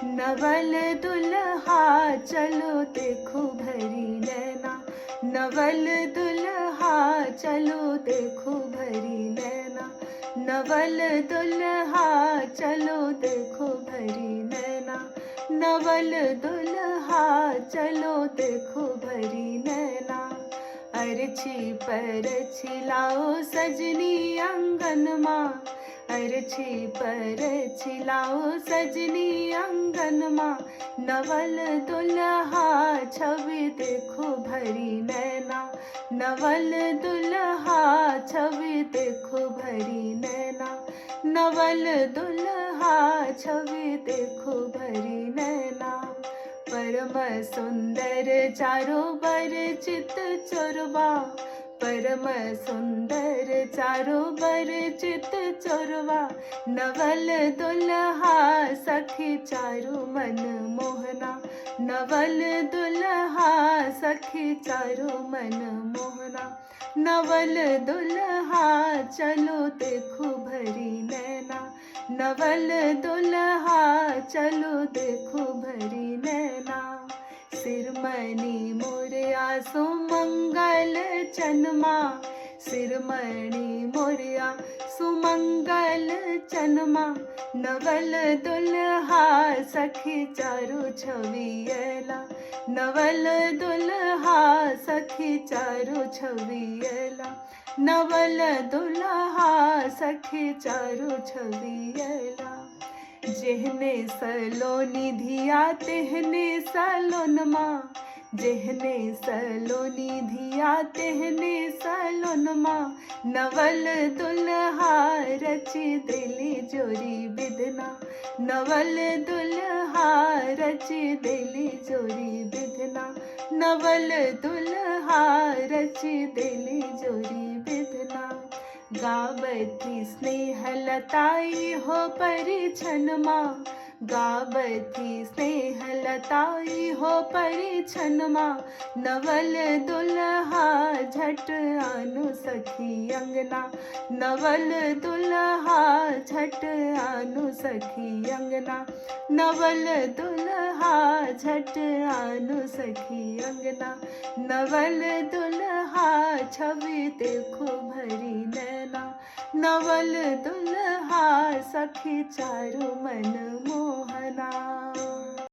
नवल दुल्हा चलो देखो भरी नैना, नवल दुल्हा चलो देखो भरी नैना, नवल दुल्हा चलो देखो भरी नैना, नवल दुल्हा चलो देखो भरी नैना। अरछी परछी लाओ सजनी आंगन माँ, अरछी परछी लाओ सजनी आंगन माँ, नवल दुल्हा छवि देखो भरी नैना, नवल दुल्हा छवि देखो भरी नैना, नवल दुल्हा छवि देखो भरी नैना। परम सुंदर चारों बर चित चोरवा, परम सुंदर चारों बर चित चोरवा, नवल दुल्हा सखी चारु मन मोहना, नवल दुल्हा सखी चारु मन मोहना, नवल दुल्हा चलो देखो भरी नैना, नवल दुल्हा चलो देखो भरी नैना। सिरमणि मोरया सुमंगल चनमा, सिरमणि मोरया सुमंगल चनमा, नवल दुल्हा सखी चारु छवियला, नवल दुल्हा सखी चारु छवियला, नवल दुल्हा सखी चारु छवियला। जेहने सलोनी धिया तेहने सलोनमा, जेहने सलोनी धिया तेहने सलोनमा, नवल दुल्हा रची दिली जोरी बिधना, नवल दुल्हा रची दिली जोरी बिधना, नवल दुल्हा रची दिली जोरी बिधना। गावती स्नेह लताई हो परिछनमा, गावती स्नेह लताई हो परिछनमा, नवल दुल्हा झट आनु सखी अंगना, नवल दुल्हा झट आनु सखी अंगना, नवल दुल्हा झट आनु सखी अंगना, नवल दुल्हा छवि देखो भरी नैना, नवल दुल्हा सखी चारु मन मोहना।